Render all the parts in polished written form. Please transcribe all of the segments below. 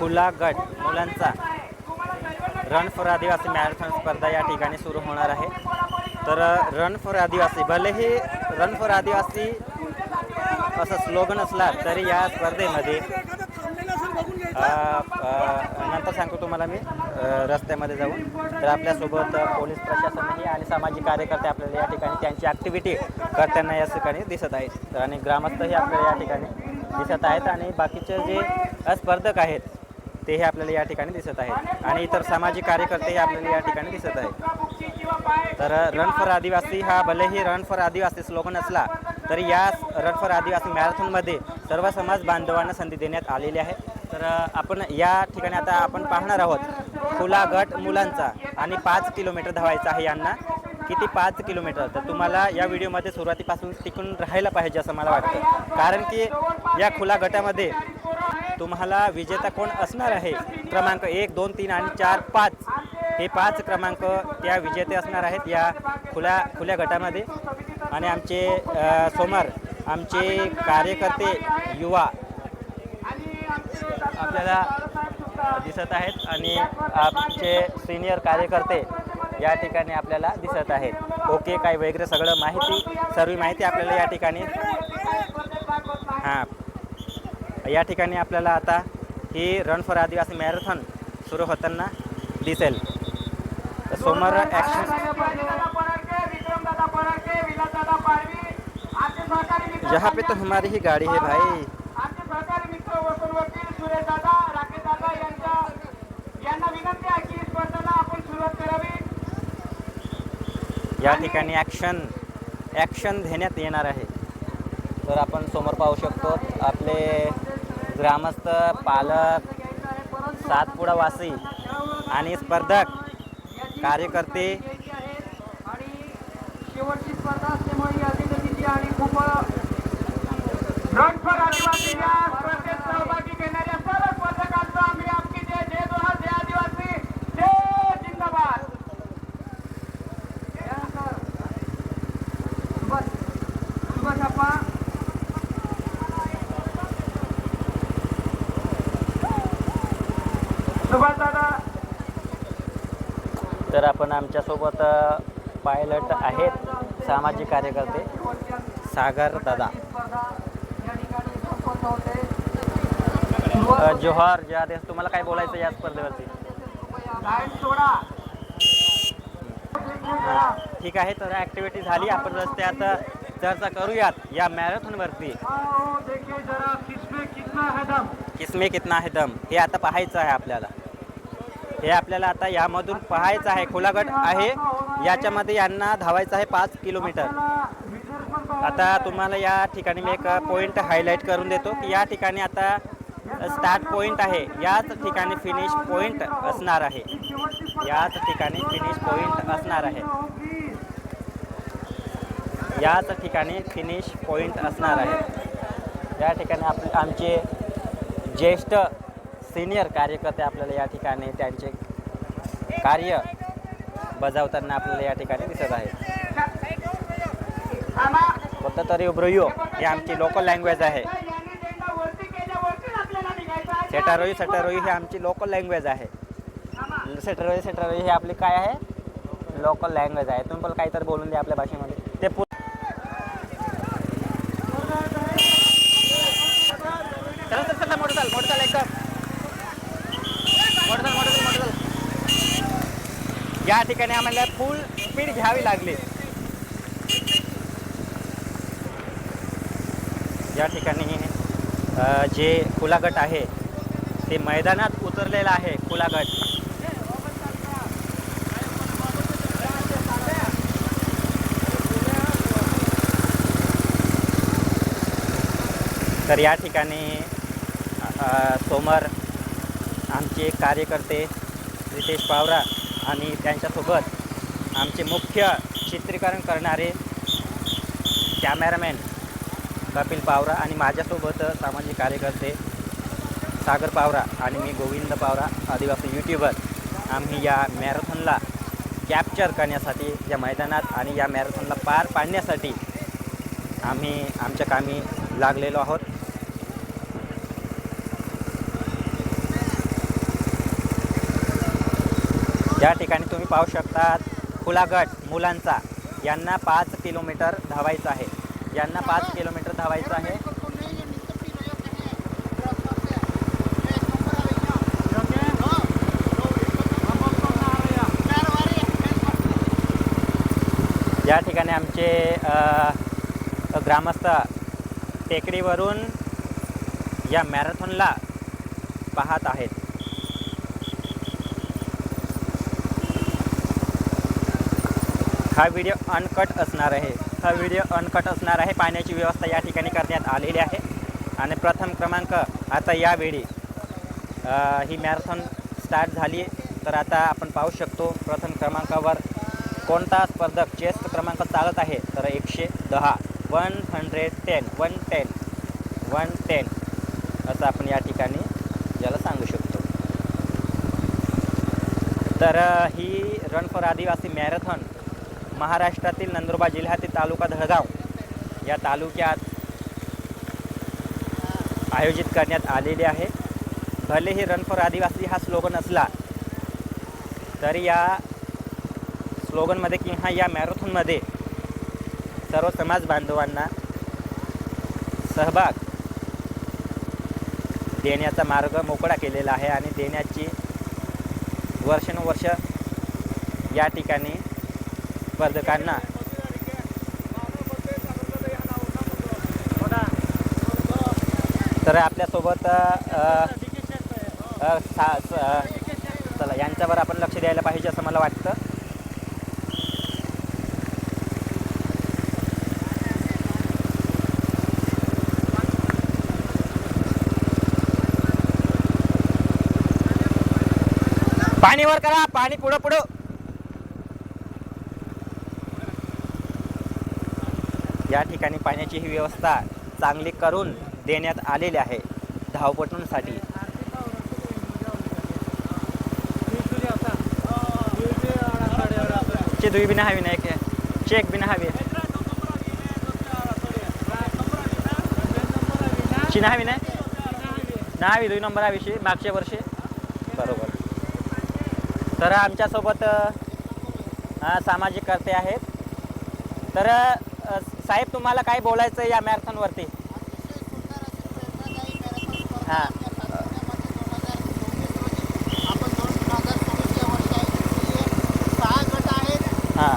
खुला गट मुलांचा रन फॉर आदिवासी मॅरेथॉन स्पर्धा या ठिकाणी सुरू होणार आहे। तर रन फॉर आदिवासी, भलेही रन फॉर आदिवासी असं स्लोगन असला तरी या स्पर्धेमध्ये नंतर सांगतो तुम्हाला मी रस्त्यामध्ये जाऊन। तर आपल्यासोबत पोलीस प्रशासनही आणि सामाजिक कार्यकर्ते आपल्याला या ठिकाणी त्यांची ॲक्टिव्हिटी करताना या ठिकाणी दिसत आहेत आणि ग्रामस्थही आपल्याला या ठिकाणी दिसत आहेत आणि बाकीचे जे स्पर्धक आहेत तेही आपल्याला या ठिकाणी दिसत आहेत आणि इतर सामाजिक कार्यकर्तेही आपल्याला या ठिकाणी दिसत आहेत। तर रन फॉर आदिवासी हा भलेही रन फॉर आदिवासी स्लोगन असला तरी या रन फॉर आदिवासी मॅरेथॉनमध्ये सर्व समाज बांधवांना संधी देण्यात आलेली आहे। तर आपण या ठिकाणी आता आपण पाहणार आहोत खुला गट मुलांचा आणि 5 किलोमीटर धावायचं आहे यांना। किती 5 किलोमीटर, तर तुम्हाला या व्हिडिओमध्ये सुरुवातीपासून टिकून राहायला पाहिजे असं मला वाटतं, कारण की या खुला गटामध्ये तुम्हाला विजेता कोण असणार आहे, क्रमांक 1, 2, 3 आणि 4, 5 हे 5 क्रमांक त्या विजेते असणार आहेत या खुल्या गटामध्ये। आणि आमचे समोर आमचे कार्यकर्ते युवा आपल्याला दिसत आहेत आणि आमचे सिनियर कार्यकर्ते या ठिकाणी आपल्याला दिसत आहेत। ओके, काय वगैरे सगळं सर्व माहिती आपल्याला या ठिकाणी या ठिकाणी आपल्याला आता ही रन फॉर आदिवासी मॅरेथॉन सुरू होताना दिसेल। समोर ॲक्शन यहाँ पे तो हमारी ही गाड़ी है भाई। या ठिकाणी ॲक्शन घेण्यात येणार आहे। तर आपण समोर पाहू शकतो आपले ग्रामस्थ, पालक, सातपुडावासी आणि स्पर्धक कार्यकर्ते शेवटची स्पर्धा असल्यामुळे अधिक आणि खूप रन फॉर आदिवासी या स्पर्धेत सहभागी घेणाऱ्या सर्व स्पर्धकांचा आम्ही आपकी जय, जय जोहार, जय आदिवासी, जय जिंदाबाद। बस आपा सुभाष दादा। तर आपण आमच्यासोबत पायलट आहेत सामाजिक कार्यकर्ते सागर दादा। जोहार, जय आदिवासी, तुम्हाला काय बोलायचं या स्पर्धेवरती? ठीक आहे, तर ॲक्टिव्हिटी झाली, आपण रस्त्यात चर्चा करूयात या मॅरेथॉनवरती। किसमे कितना है दम हे आता पाहायचं आहे आपल्याला। हे आपल्याला आता यामधून पाहायचं आहे। खुला गट आहे, याच्यामध्ये यांना धावायचं आहे 5 किलोमीटर। आता तुम्हाला या ठिकाणी मी एक पॉईंट हायलाईट करून देतो की या ठिकाणी आता स्टार्ट पॉईंट आहे, याच ठिकाणी फिनिश पॉईंट असणार आहे। याच ठिकाणी फिनिश पॉईंट असणार आहे। याच ठिकाणी फिनिश पॉईंट असणार आहे। या ठिकाणी आमचे ज्येष्ठ सिनियर कार्यकर्ते आपल्याला या ठिकाणी त्यांचे कार्य बजावताना आपल्याला या ठिकाणी दिसत आहे। फक्त तरी उब्रोयो हे आमची लोकल लँग्वेज आहे। सेटारोई ही आमची लोकल लँग्वेज आहे। सेटारोई हे आपली काय आहे, लोकल लँग्वेज आहे। तुम्ही पण काहीतरी बोलून द्या आपल्या भाषेमध्ये ते मोटरसायकल एकदम मोटरसायकल या ठिकाणी आम्हाला फुल स्पीड घ्यावी लागली। या ठिकाणी जे खुला गट आहे ते मैदानात उतरलेला आहे। खुला गट तर या ठिकाणी समोर आमचे कार्यकर्ते रितेश पावरा आणि त्यांच्यासोबत आमचे मुख्य चित्रीकरण करणारे कॅमेरामॅन कपिल पावरा आणि माझ्यासोबत सामाजिक कार्यकर्ते सागर पावरा आणि मी गोविंद पावरा आदिवासी यूट्यूबर। आम्ही या मॅरेथॉनला कॅप्चर करण्यासाठी या मैदानात आणि या मॅरेथॉनला पार पाडण्यासाठी आम्ही आमच्या कामी लागलेलो आहोत। या ठिकाणी तुम्ही पाहू शकता खुला गट मुलांचा, यांना 5 किलोमीटर धावायचं आहे. यांना 5 किलोमीटर धावायचं आहे. या ठिकाणी आमचे ग्रामस्थ टेकडीवरून या मॅरेथॉनला पाहत आहेत. हा व्हिडिओ अनकट असणार आहे. पाण्याची व्यवस्था या ठिकाणी करण्यात आलेली आहे. आणि प्रथम क्रमांक आता यावेळी ही मॅरेथॉन स्टार्ट झाली. तर आता आपण पाहू शकतो प्रथम क्रमांकावर कोणता स्पर्धक चेस्ट क्रमांक चालत आहे. तर 110 110 असं आपण या ठिकाणी याला सांगू शकतो. तर ही रन फॉर आदिवासी मॅरेथॉन महाराष्ट्रातील नंदुरबार जिल्ह्यातील तालुका धळगाव या तालुक्यात आयोजित करण्यात आलेली आहे. भलेही रन फॉर आदिवासी हा स्लोगन असला तरी या स्लोगनमध्ये किंवा या मॅरेथॉनमध्ये सर्व समाज बांधवांना सहभाग देण्याचा मार्ग मोकळा केलेला आहे. आणि देण्याची वर्षानुवर्ष या ठिकाणी स्पर्धकांना तर आपल्यासोबत चला यांच्यावर आपण लक्ष द्यायला पाहिजे असं मला वाटतं. पाणी वर करा, पाणी पुढं. या ठिकाणी पाण्याची ही व्यवस्था चांगली करून देण्यात आलेली आहे धावपटूंसाठी. दुई बिना हवी नाही के चेक बिना हवी चिना हवी नाही हवी 2 नंबर हवीशी मागच्या वर्षी बरोबर. तर आमच्यासोबत सामाजिक कर्ते आहेत. तर साहेब तुम्हाला काय बोलायचं या मॅरेथॉनवरती? हां हां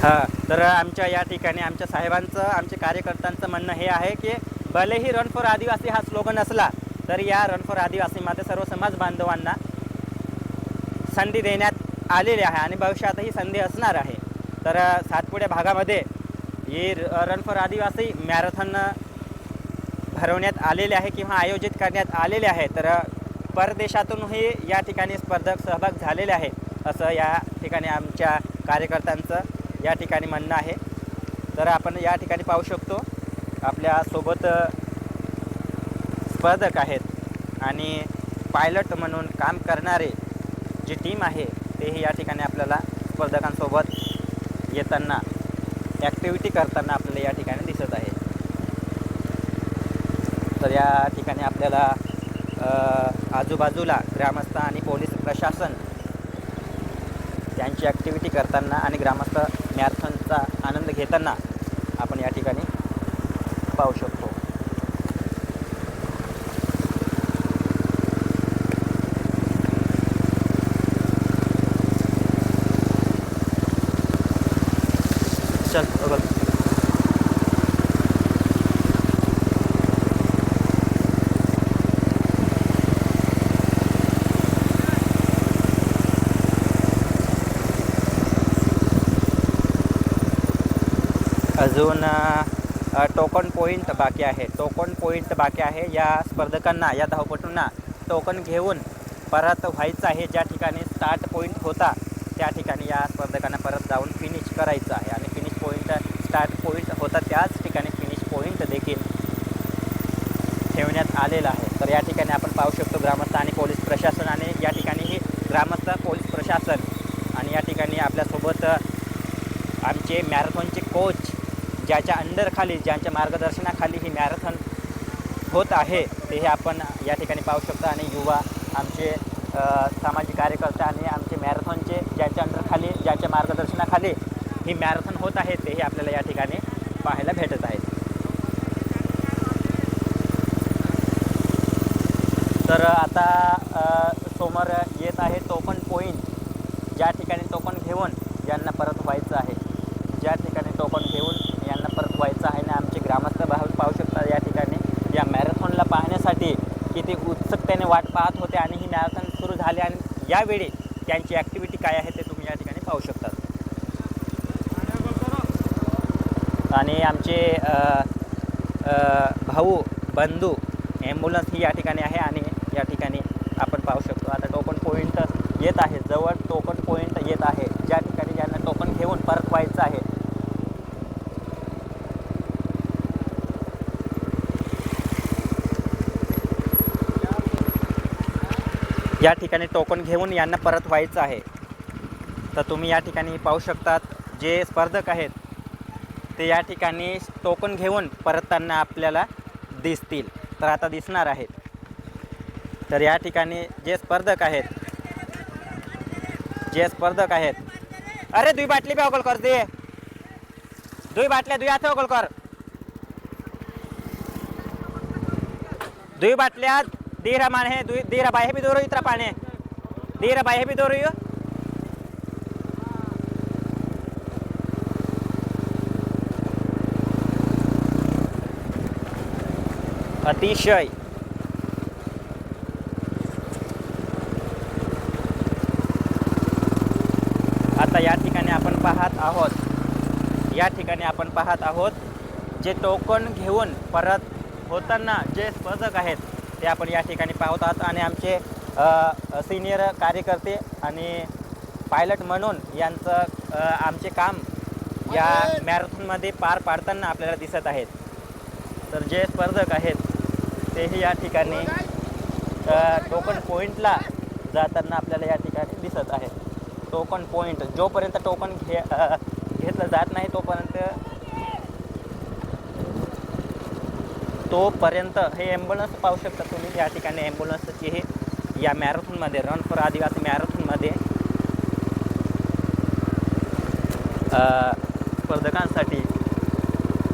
हां. तर आमच्या या ठिकाणी आमच्या साहेबांचं, आमच्या कार्यकर्त्यांचं म्हणणं हे आहे की भलेही रन फॉर आदिवासी हा स्लोगन असला तरी या रन फॉर आदिवासीमध्ये सर्व समाज बांधवांना संधी देण्यात आलेली आहे आणि भविष्यातही संधी असणार आहे. तर सातपुड्या भागामध्ये ही रन फॉर आदिवासी मॅरेथॉन भरवण्यात आलेले आहे किंवा आयोजित करण्यात आलेले आहे. तर परदेशातूनही या ठिकाणी स्पर्धक सहभाग झालेले आहे असं या ठिकाणी आमच्या कार्यकर्त्यांचं या ठिकाणी म्हणणं आहे. तर आपण या ठिकाणी पाहू शकतो आपल्यासोबत स्पर्धक आहेत आणि पायलट म्हणून काम करणारे जी टीम आहे तेही या ठिकाणी आपल्याला स्पर्धकांसोबत येताना ॲक्टिव्हिटी करताना आपल्याला या ठिकाणी दिसत आहे. तर या ठिकाणी आपल्याला आजूबाजूला ग्रामस्थ आणि पोलीस प्रशासन त्यांची ॲक्टिव्हिटी करताना आणि ग्रामस्थ मॅरेथॉनचा आनंद घेताना आपण या ठिकाणी पाहू शकतो. चल बघ अजून टोकन पॉईंट बाकी आहे. या स्पर्धकांना, या धावपटूंना टोकन घेऊन परत व्हायचं आहे. ज्या ठिकाणी स्टार्ट पॉईंट होता त्या ठिकाणी या स्पर्धकांना परत जाऊन फिनिश करायचं आहे आणि फिनिश पॉईंट स्टार्ट पॉईंट होता त्याच ठिकाणी फिनिश पॉईंट देखील ठेवण्यात आलेला आहे. तर या ठिकाणी आपण पाहू शकतो ग्रामस्थ आणि पोलीस प्रशासन आणि या ठिकाणी ग्रामस्थ पोलीस प्रशासन आणि या ठिकाणी आपल्यासोबत आमचे मॅरेथॉनचे कोच ज्याच्या अंडरखाली ज्यांच्या मार्गदर्शनाखाली ही मॅरेथॉन होत आहे ते हे आपण या ठिकाणी पाहू शकतो. आणि युवा आमचे सामाजिक कार्यकर्ते आणि आमचे मॅरेथॉनचे ज्यांच्या अंडरखाली ज्यांच्या मार्गदर्शनाखाली ही मॅरेथॉन होत आहे तेही आपल्याला या ठिकाणी पाहायला भेटत आहेत. तर आता समोर येत आहे टोकन पॉईंट, ज्या ठिकाणी टोकन घेऊन यांना परत व्हायचं आहे, ज्या ठिकाणी टोकन घेऊन यांना परत व्हायचं आहे. आणि आमचे ग्रामस्थ पाहू शकता या ठिकाणी या मॅरेथॉनला पाहण्यासाठी किती उत्सुकतेने वाट पाहत होते आणि ही मॅरेथॉन सुरू झाली आणि यावेळी त्यांची ॲक्टिव्हिटी काय आहे ते तुम्ही या ठिकाणी पाहू शकता. आणि आमचे भाऊ बंधू ॲम्ब्युलन्स ही या ठिकाणी आहे आणि या ठिकाणी आपण पाहू शकतो. आता टोकन पॉईंट येत आहे, जवळ टोकन पॉईंट येत आहे, ज्या ठिकाणी ज्यांना टोकन घेऊन परत व्हायचं आहे. या ठिकाणी टोकन घेऊन यांना परत व्हायचं आहे. तर तुम्ही या ठिकाणी पाहू शकतात जे स्पर्धक आहेत ते या ठिकाणी टोकन घेऊन परतताना आपल्याला दिसतील, तर आता दिसणार आहेत. तर या ठिकाणी जे स्पर्धक आहेत अरे 2 बाटली पे अगोल कर दे, 2 बाटल्या 2 हाथ अगोल कर, 2 बाटल्या दीरा माने दीरा बाहे भी दो रही इतना पानी दीरा बाहे भी दो रही हो. अतिशय आता या ठिकाणी आपण पाहत आहोत जे टोकन घेऊन परत होताना जे स्पर्धक आहेत ते आपण या ठिकाणी पाहत आहोत. आणि आमचे सिनियर कार्यकर्ते आणि पायलट म्हणून यांचं आमचे काम या मॅरेथॉनमध्ये पार पाडताना आपल्याला दिसत आहेत. तर जे स्पर्धक आहेत तेही या ठिकाणी टोकन पॉईंटला जाताना आपल्याला या ठिकाणी दिसत आहे. टोकन पॉईंट जोपर्यंत टोकन घेतलं जात नाही तोपर्यंत हे ॲम्ब्युलन्स पाहू शकता तुम्ही. या ठिकाणी ॲम्ब्युलन्सची हे या मॅरेथॉनमध्ये रन फॉर आदिवासी मॅरेथॉनमध्ये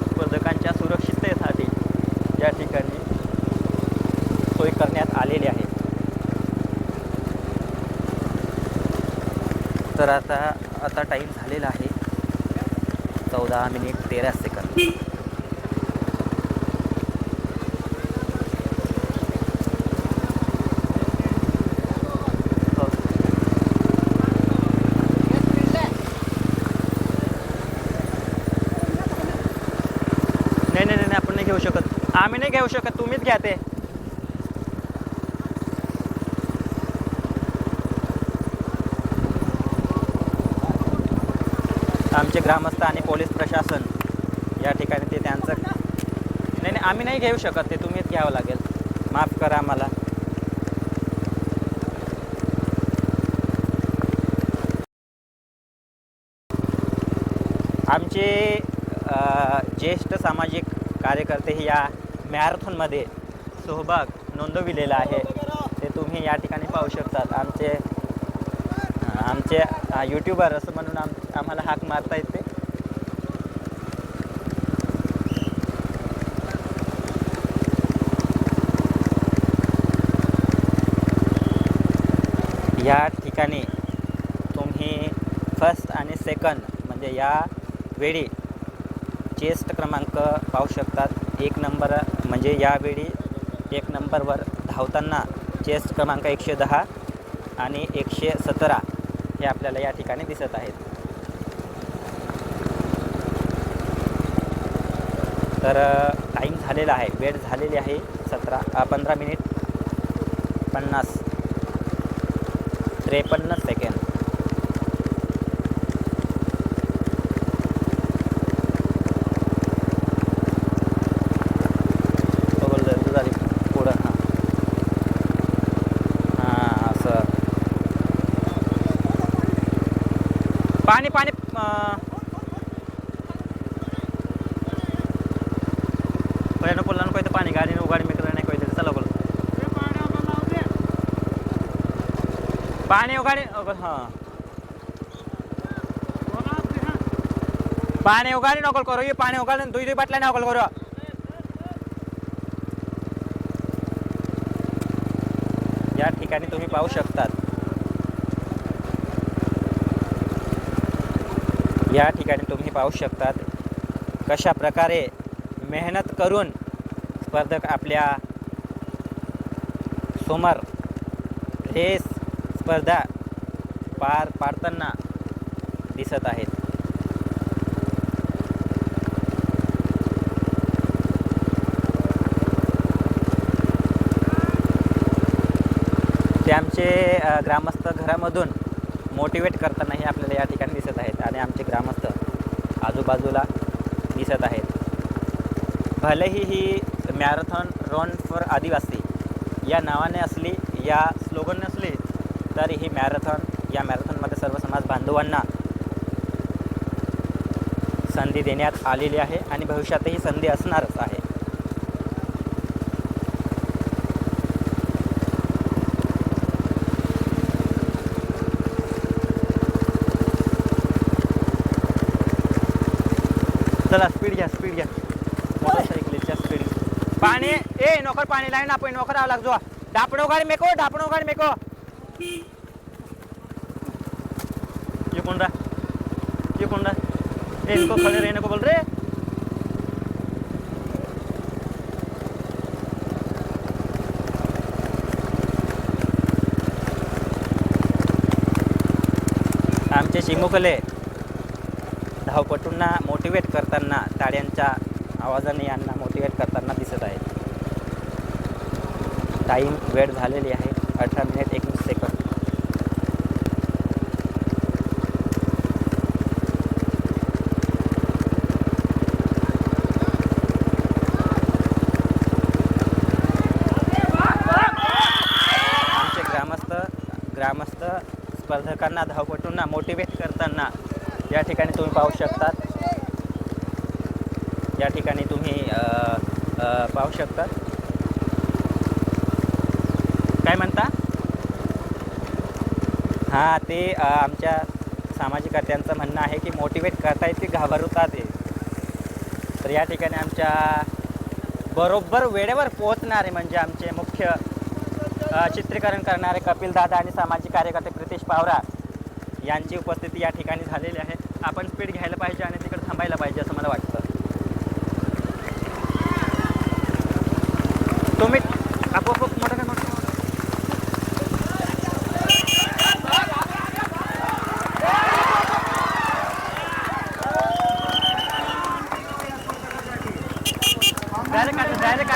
स्पर्धकांच्या सुरक्षिततेसाठी या ठिकाणी सोय करण्यात आलेली आहे. तर आता टाईम झालेला आहे 14:13. नाही आपण नाही घेऊ शकत, आम्ही नाही घेऊ शकत, तुम्हीच घ्या ते. आमचे ग्रामस्थ आणि पोलीस प्रशासन या ठिकाणी ते त्यांचं नाही आम्ही नाही घेऊ शकत, ते तुम्हीच घ्यावं लागेल, माफ करा आम्हाला. आमचे ज्येष्ठ सामाजिक कार्यकर्ते या मॅरेथॉनमध्ये सहभाग नोंदविलेला आहे ते तुम्ही या ठिकाणी पाहू शकतात. आमचे यूट्यूबर असं म्हणून आम्हाला हाक मारता येते. या ठिकाणी तुम्ही फर्स्ट आणि सेकंड म्हणजे या वेळी चेस्ट क्रमांक पाहू शकतात. 1 नंबर म्हणजे यावेळी 1 नंबरवर धावताना चेस्ट क्रमांक 110 आणि 117 हे आपल्याला या ठिकाणी दिसत आहेत. तर टाईम झालेला आहे, वेळ झालेली आहे 15 मिनिट 53 सेकंड. पाणी पाणी पहिलं बोलला कोणतं पाणी गाडी उगाडी मित्र नाही कोणतं चला बोल पाणी उगाडी हां पाणी उगाडी नकल करू ये पाणी उगाडी दुई दुई बाटल्या नकल करू या ठिकाणी तुम्ही पाहू शकतात या ठिकाणी तुम्ही पाहू शकतात कशा प्रकारे मेहनत करून स्पर्धक आपल्या समोर रेस स्पर्धा पार पाडताना दिसत आहेत. ते आमचे ग्रामस्थ घरामधून मोटिवेट करतानाही आपल्याला या ठिकाणी दिसत आहेत आणि आमचे ग्रामस्थ आजूबाजूला दिसत आहेत. भलेही ही मॅरेथॉन रन फॉर आदिवासी या नावाने असली या स्लोगन नसली तरी ही या मॅरेथॉनमध्ये सर्व समाज बांधवांना संधी देण्यात आलेली आहे आणि भविष्यातही संधी असणारच आहे. चला स्पीड घ्या मोटरसायकलीच्या स्पीड पाणी ए नोकर पाणी लाईन आपण नोकर आवा लागजो ढापणो गाडी मेको ये कौन रहा इनको खड़े रहने को बोल रहे आमचे चिमुकले धावपटूंना मोटिवेट करताना टाळ्यांच्या आवाजाने यांना मोटिवेट करताना दिसत आहेत. टाईम वेळ झालेली आहे 18 मिनिट 21 सेकंद. आमचे ग्रामस्थ स्पर्धकांना धावपटूंना मोटिवेट करताना या ठिकाणी तुम्ही पाहू शकतात पाहू शकतात काय म्हणता हां ते आमच्या सामाजिक कार्यकर्त्यांचं म्हणणं आहे की मोटिवेट करता येते घाबरतात आहे. तर या ठिकाणी आमच्या बरोबर वेळेवर पोहोचणारे म्हणजे आमचे मुख्य चित्रीकरण करणारे कपिल दादा आणि सामाजिक कार्यकर्ते प्रितेश पावरा यांची उपस्थिती या ठिकाणी झालेली आहे. आपण स्पीड घ्यायला पाहिजे आणि तिकडे थांबायला पाहिजे असं मला वाटतं. तुम्ही आपोआप मोठं काय मोठं डायरेक्ट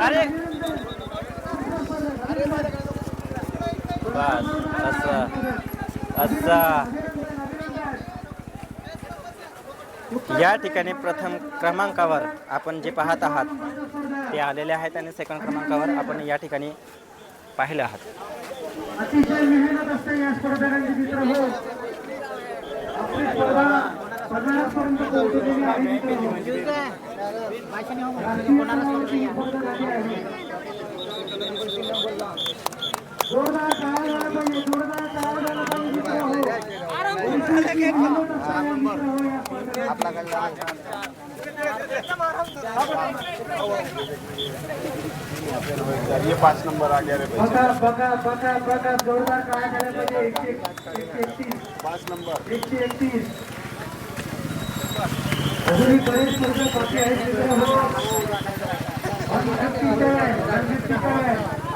अरे बस असं या ठिकाणी प्रथम क्रमांकावर आपण जे पाहत आहात ते आलेले आहेत आणि सेकंड क्रमांकावर आपण या ठिकाणी पाहिले आहात. अतिशय मेहनत असते या स्पर्धकांची मित्र हो. आपली स्पर्धा पदार्थ पोहोचलेली आहे जोरदार टाळ्या झाला पाहिजे जोरदार टाळ्या झाला ये 5 नंबर आ गया रे बघा जोरदार टाळ्या झाल्या पाहिजे. 131 5 नंबर 131 अजूनही बरेच स्पर्धक बाकी आहेत मित्र हो.